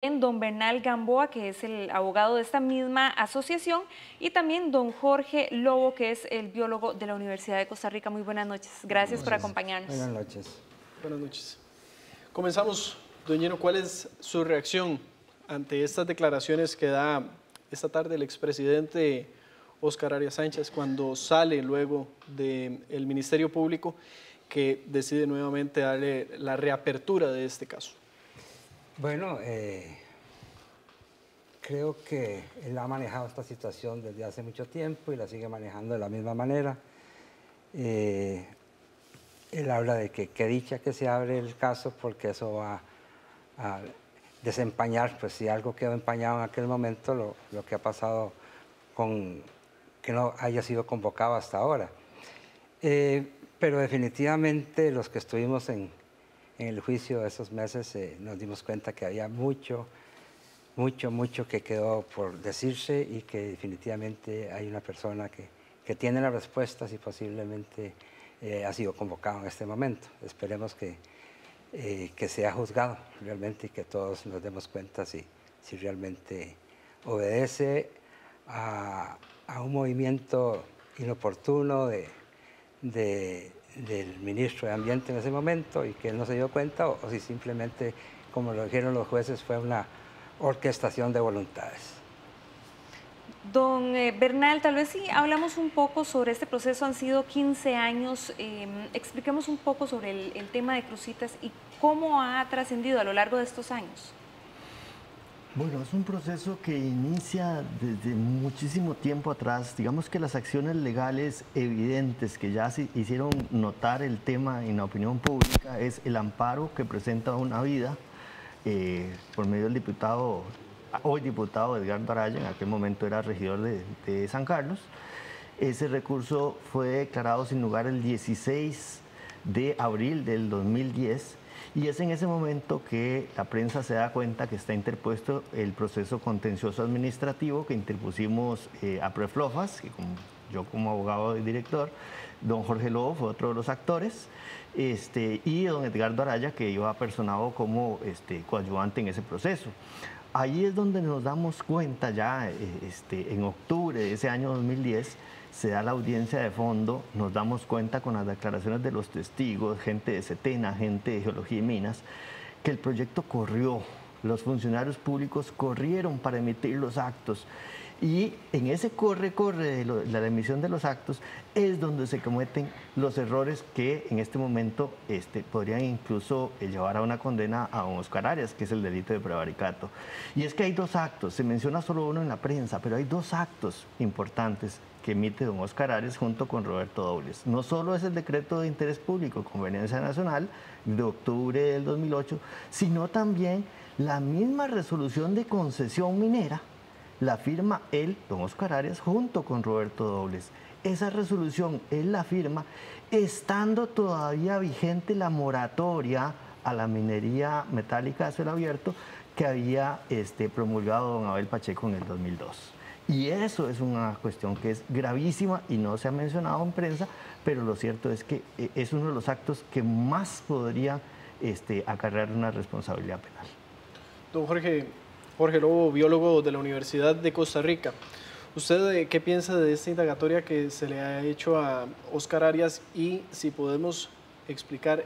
don Bernal Gamboa, que es el abogado de esta misma asociación, y también don Jorge Lobo, que es el biólogo de la Universidad de Costa Rica. Muy buenas noches. Gracias por acompañarnos. Buenas noches. Buenas noches. Comenzamos, don Lleno, ¿cuál es su reacción ante estas declaraciones que da esta tarde el expresidente Óscar Arias Sánchez cuando sale luego del Ministerio Público que decide nuevamente darle la reapertura de este caso? Bueno, creo que él ha manejado esta situación desde hace mucho tiempo y la sigue manejando de la misma manera. Él habla de que qué dicha que se abre el caso porque eso va a desempañar, pues si algo quedó empañado en aquel momento, lo que ha pasado con que no haya sido convocado hasta ahora. Pero definitivamente los que estuvimos en el juicio de esos meses nos dimos cuenta que había mucho que quedó por decirse y que definitivamente hay una persona que tiene las respuestas y posiblemente ha sido convocado en este momento. Esperemos que sea juzgado realmente y que todos nos demos cuenta si realmente obedece a un movimiento inoportuno del ministro de Ambiente en ese momento y que él no se dio cuenta o si simplemente, como lo dijeron los jueces, fue una orquestación de voluntades. Don Bernal, tal vez si hablamos un poco sobre este proceso, han sido 15 años, expliquemos un poco sobre el tema de Cruzitas y cómo ha trascendido a lo largo de estos años. Bueno, es un proceso que inicia desde muchísimo tiempo atrás. Digamos que las acciones legales evidentes que ya se hicieron notar el tema en la opinión pública es el amparo que presenta Una Vida por medio del diputado, hoy diputado Edgardo Araya, en aquel momento era regidor de San Carlos. Ese recurso fue declarado sin lugar el 16 de abril del 2010. Y es en ese momento que la prensa se da cuenta que está interpuesto el proceso contencioso administrativo que interpusimos a Preflofas, que yo como abogado y director, don Jorge Lobo fue otro de los actores, y don Edgardo Araya, que iba personado como coadyuvante en ese proceso. Ahí es donde nos damos cuenta ya, en octubre de ese año 2010, se da la audiencia de fondo, nos damos cuenta con las declaraciones de los testigos, gente de Setena, gente de Geología y Minas, que el proyecto corrió, los funcionarios públicos corrieron para emitir los actos y en ese corre de la emisión de los actos es donde se cometen los errores que en este momento podrían incluso llevar a una condena a don Óscar Arias, que es el delito de prevaricato. Y es que hay dos actos, se menciona solo uno en la prensa, pero hay dos actos importantes que emite don Óscar Arias junto con Roberto Dobles. No solo es el decreto de interés público, conveniencia nacional, de octubre del 2008, sino también la misma resolución de concesión minera, la firma él, don Óscar Arias, junto con Roberto Dobles. Esa resolución él la firma estando todavía vigente la moratoria a la minería metálica de cielo abierto que había promulgado don Abel Pacheco en el 2002. Y eso es una cuestión que es gravísima y no se ha mencionado en prensa, pero lo cierto es que es uno de los actos que más podría acarrear una responsabilidad penal. Don Jorge Lobo, biólogo de la Universidad de Costa Rica. ¿Usted qué piensa de esta indagatoria que se le ha hecho a Óscar Arias y si podemos explicar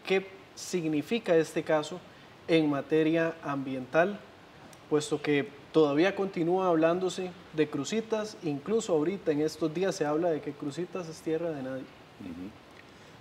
qué significa este caso en materia ambiental, puesto que todavía continúa hablándose de Cruzitas, incluso ahorita en estos días se habla de que Cruzitas es tierra de nadie?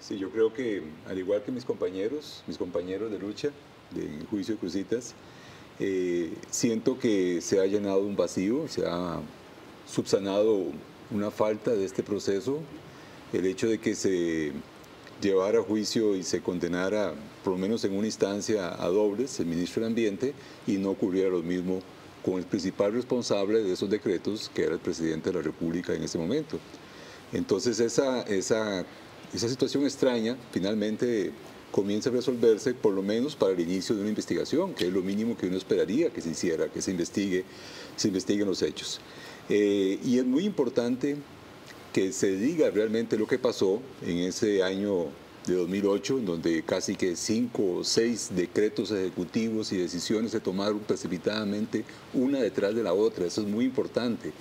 Sí, yo creo que al igual que mis compañeros de lucha del juicio de Cruzitas, siento que se ha llenado un vacío, se ha subsanado una falta de este proceso, el hecho de que se llevara a juicio y se condenara, por lo menos en una instancia, a Dobles, el ministro del Ambiente, y no ocurriera lo mismo con el principal responsable de esos decretos, que era el presidente de la República en ese momento. Entonces esa situación extraña finalmente comienza a resolverse, por lo menos para el inicio de una investigación, que es lo mínimo que uno esperaría que se hiciera, que se investiguen los hechos. Y es muy importante que se diga realmente lo que pasó en ese año de 2008, en donde casi que 5 o 6 decretos ejecutivos y decisiones se tomaron precipitadamente una detrás de la otra. Eso es muy importante,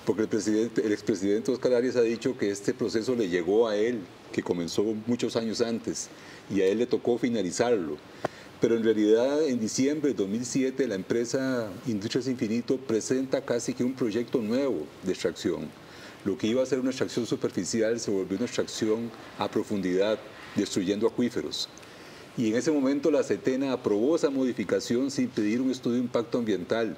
porque el expresidente Óscar Arias ha dicho que este proceso le llegó a él, que comenzó muchos años antes, y a él le tocó finalizarlo. Pero en realidad, en diciembre de 2007, la empresa Industrias Infinito presenta casi que un proyecto nuevo de extracción. Lo que iba a ser una extracción superficial se volvió una extracción a profundidad, destruyendo acuíferos. Y en ese momento la CETENA aprobó esa modificación sin pedir un estudio de impacto ambiental.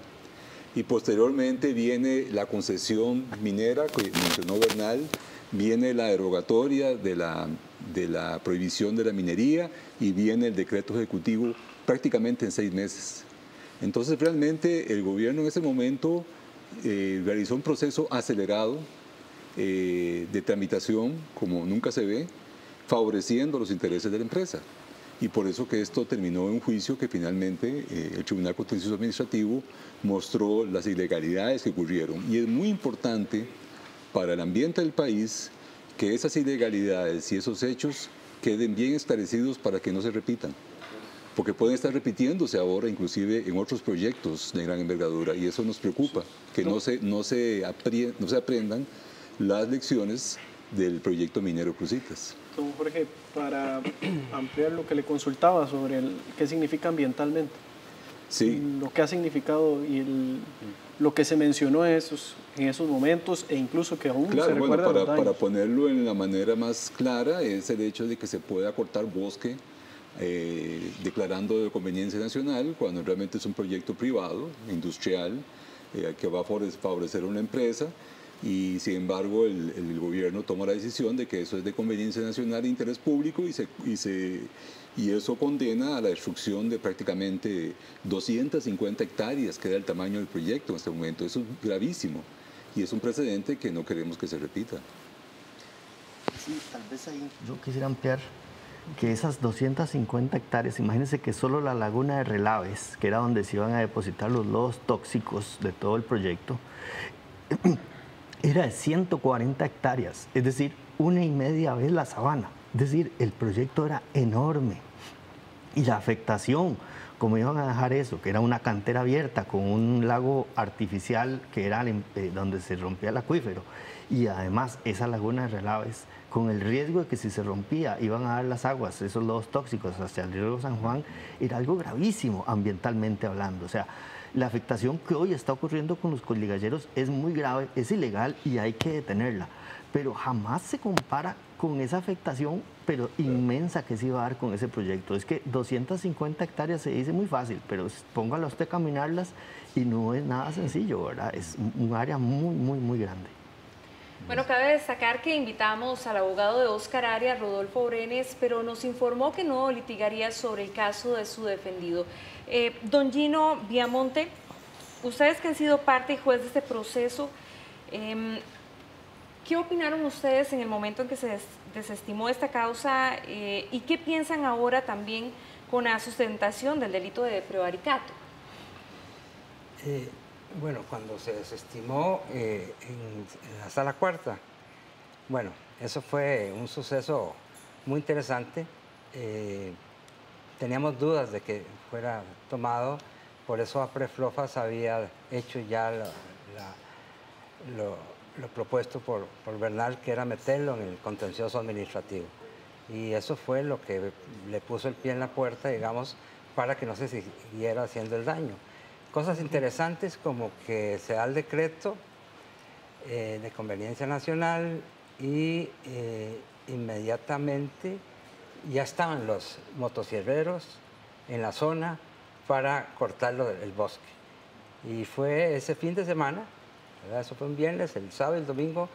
Y posteriormente viene la concesión minera, que mencionó Bernal, viene la derogatoria de la prohibición de la minería y viene el decreto ejecutivo prácticamente en 6 meses. Entonces realmente el gobierno en ese momento realizó un proceso acelerado de tramitación como nunca se ve, favoreciendo los intereses de la empresa. Y por eso que esto terminó en un juicio que finalmente el Tribunal Contencioso Administrativo mostró las ilegalidades que ocurrieron. Y es muy importante para el ambiente del país que esas ilegalidades y esos hechos queden bien esclarecidos para que no se repitan. Porque pueden estar repitiéndose ahora, inclusive en otros proyectos de gran envergadura, y eso nos preocupa, que no se aprendan las lecciones del proyecto minero Cruzitas. Don Jorge, para ampliar lo que le consultaba sobre qué significa ambientalmente, sí, lo que ha significado y lo que se mencionó en esos momentos e incluso que aún se recuerda los daños. Para ponerlo en la manera más clara es el hecho de que se pueda cortar bosque declarando de conveniencia nacional cuando realmente es un proyecto privado, industrial, que va a favorecer a una empresa. Y sin embargo el gobierno toma la decisión de que eso es de conveniencia nacional e interés público y eso condena a la destrucción de prácticamente 250 hectáreas, que era el tamaño del proyecto en este momento. Eso es gravísimo y es un precedente que no queremos que se repita. Sí, tal vez ahí yo quisiera ampliar que esas 250 hectáreas, imagínense que solo la laguna de Relaves, que era donde se iban a depositar los lodos tóxicos de todo el proyecto, era de 140 hectáreas, es decir, 1,5 veces la sabana. Es decir, el proyecto era enorme. Y la afectación, como iban a dejar eso, que era una cantera abierta con un lago artificial que era donde se rompía el acuífero. Y además, esa laguna de Relaves, con el riesgo de que si se rompía iban a dar las aguas, esos lodos tóxicos hacia el río San Juan, era algo gravísimo ambientalmente hablando. O sea, la afectación que hoy está ocurriendo con los coligalleros es muy grave, es ilegal y hay que detenerla. Pero jamás se compara con esa afectación, pero inmensa que se iba a dar con ese proyecto. Es que 250 hectáreas se dice muy fácil, pero póngalo usted a caminarlas y no es nada sencillo, ¿verdad? Es un área muy, muy, muy grande. Bueno, cabe destacar que invitamos al abogado de Óscar Arias, Rodolfo Brenes, pero nos informó que no litigaría sobre el caso de su defendido. Don Gino Viamonte, ustedes que han sido parte y juez de este proceso, ¿qué opinaron ustedes en el momento en que se desestimó esta causa y qué piensan ahora también con la sustentación del delito de prevaricato? Bueno, cuando se desestimó en la sala cuarta, bueno, eso fue un suceso muy interesante. Teníamos dudas de que fuera tomado, por eso APREFLOFAS había hecho ya lo propuesto por Bernal, que era meterlo en el contencioso administrativo. Y eso fue lo que le puso el pie en la puerta, digamos, para que no se siguiera haciendo el daño. Cosas interesantes como que se da el decreto de conveniencia nacional y inmediatamente ya estaban los motosierreros en la zona para cortar el bosque. Y fue ese fin de semana, ¿verdad? Eso fue un viernes, el sábado y el domingo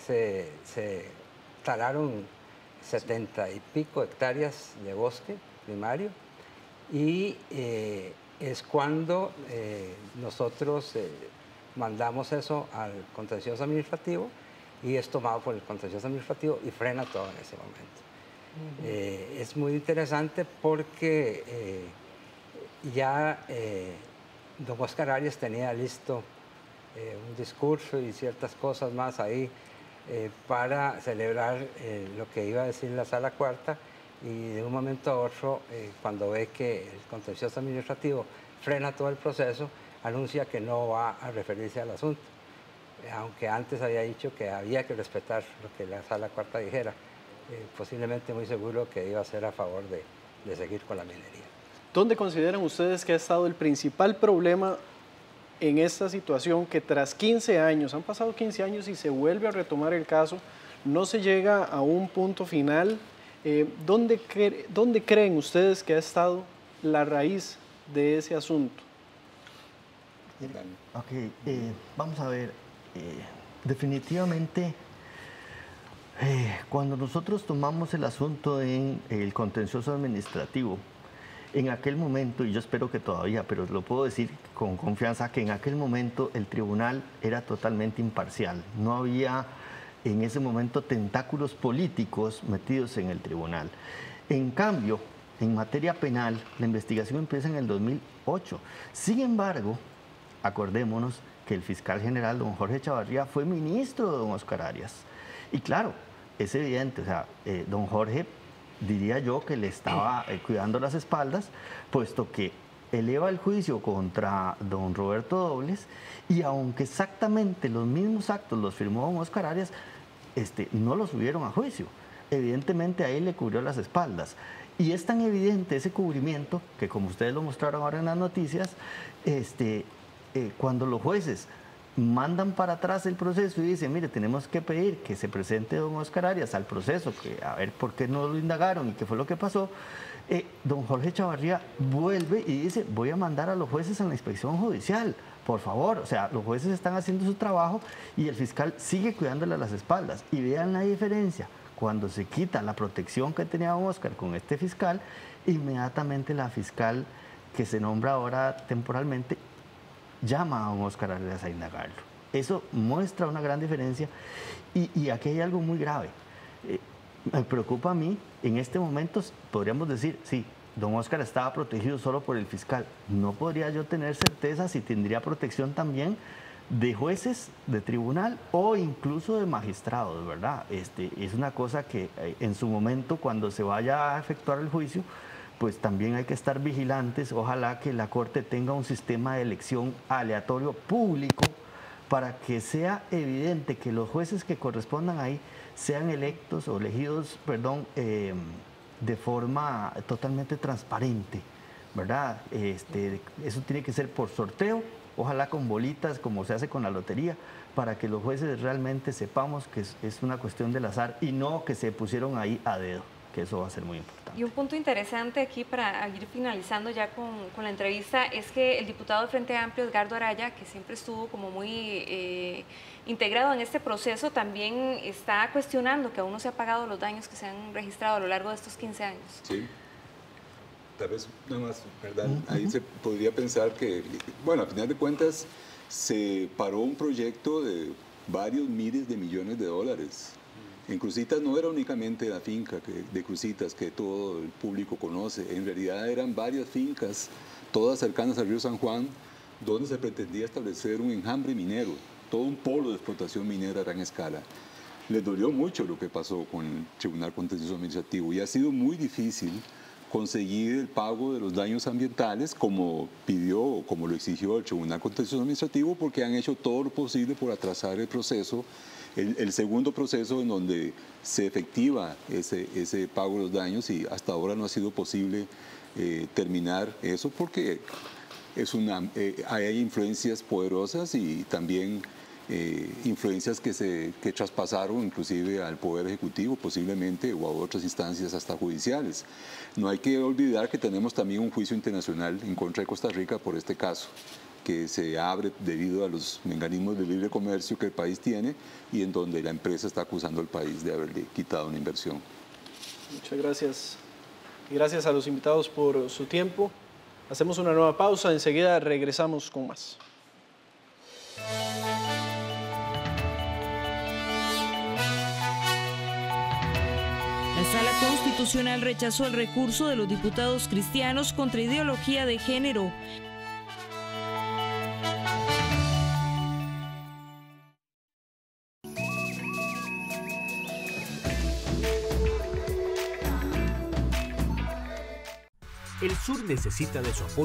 se talaron 70 y pico hectáreas de bosque primario y es cuando nosotros mandamos eso al contencioso administrativo y es tomado por el contencioso administrativo y frena todo en ese momento. Es muy interesante porque ya don Óscar Arias tenía listo un discurso y ciertas cosas más ahí para celebrar lo que iba a decir la sala cuarta y de un momento a otro, cuando ve que el contencioso administrativo frena todo el proceso, anuncia que no va a referirse al asunto, aunque antes había dicho que había que respetar lo que la Sala Cuarta dijera, posiblemente muy seguro que iba a ser a favor de seguir con la minería. ¿Dónde consideran ustedes que ha estado el principal problema en esta situación que tras 15 años, han pasado 15 años y se vuelve a retomar el caso, no se llega a un punto final? ¿Dónde creen ustedes que ha estado la raíz de ese asunto? Ok, vamos a ver, definitivamente cuando nosotros tomamos el asunto en el contencioso administrativo, en aquel momento, y yo espero que todavía, pero lo puedo decir con confianza, que en aquel momento el tribunal era totalmente imparcial. No había en ese momento tentáculos políticos metidos en el tribunal. En cambio, en materia penal, la investigación empieza en el 2008. Sin embargo, acordémonos que el fiscal general, don Jorge Chavarría, fue ministro de don Óscar Arias. Y claro, es evidente, o sea, don Jorge, diría yo que le estaba cuidando las espaldas, puesto que eleva el juicio contra don Roberto Dobles, y aunque exactamente los mismos actos los firmó don Óscar Arias, no los subieron a juicio. Evidentemente ahí le cubrió las espaldas. Y es tan evidente ese cubrimiento que, como ustedes lo mostraron ahora en las noticias, cuando los jueces mandan para atrás el proceso y dicen, mire, tenemos que pedir que se presente don Óscar Arias al proceso, que a ver por qué no lo indagaron y qué fue lo que pasó, don Jorge Chavarría vuelve y dice, voy a mandar a los jueces a la inspección judicial, por favor. O sea, los jueces están haciendo su trabajo y el fiscal sigue cuidándole las espaldas. Y vean la diferencia, cuando se quita la protección que tenía don Óscar con este fiscal, inmediatamente la fiscal que se nombra ahora temporalmente llama a don Óscar Arias a indagarlo. Eso muestra una gran diferencia y aquí hay algo muy grave. Me preocupa a mí, en este momento podríamos decir, sí, don Óscar estaba protegido solo por el fiscal. No podría yo tener certeza si tendría protección también de jueces de tribunal o incluso de magistrados, ¿verdad? Es una cosa que en su momento, cuando se vaya a efectuar el juicio, pues también hay que estar vigilantes. Ojalá que la Corte tenga un sistema de elección aleatorio público para que sea evidente que los jueces que correspondan ahí sean electos o elegidos, perdón, de forma totalmente transparente, ¿verdad? Eso tiene que ser por sorteo, ojalá con bolitas como se hace con la lotería, para que los jueces realmente sepamos que es una cuestión del azar y no que se pusieron ahí a dedo, que eso va a ser muy importante. Y un punto interesante aquí para ir finalizando ya con la entrevista es que el diputado de Frente Amplio, Edgardo Araya, que siempre estuvo como muy integrado en este proceso, también está cuestionando que aún no se han pagado los daños que se han registrado a lo largo de estos 15 años. Sí. Tal vez nada más, ¿verdad? Ahí se podría pensar que, bueno, a final de cuentas, se paró un proyecto de varios miles de millones de dólares. En Cruzitas no era únicamente la finca de Cruzitas que todo el público conoce, en realidad eran varias fincas, todas cercanas al río San Juan, donde se pretendía establecer un enjambre minero, todo un polo de explotación minera a gran escala. Les dolió mucho lo que pasó con el Tribunal Contencioso Administrativo y ha sido muy difícil conseguir el pago de los daños ambientales como pidió o como lo exigió el Tribunal Contencioso Administrativo, porque han hecho todo lo posible por atrasar el proceso, el segundo proceso en donde se efectiva ese pago de los daños, y hasta ahora no ha sido posible terminar eso porque hay influencias poderosas y también influencias que traspasaron inclusive al Poder Ejecutivo posiblemente o a otras instancias hasta judiciales. No hay que olvidar que tenemos también un juicio internacional en contra de Costa Rica por este caso, que se abre debido a los mecanismos de libre comercio que el país tiene y en donde la empresa está acusando al país de haberle quitado una inversión. Muchas gracias. Y gracias a los invitados por su tiempo. Hacemos una nueva pausa, enseguida regresamos con más. La Sala Constitucional rechazó el recurso de los diputados cristianos contra ideología de género. el sur necesita de su apoyo.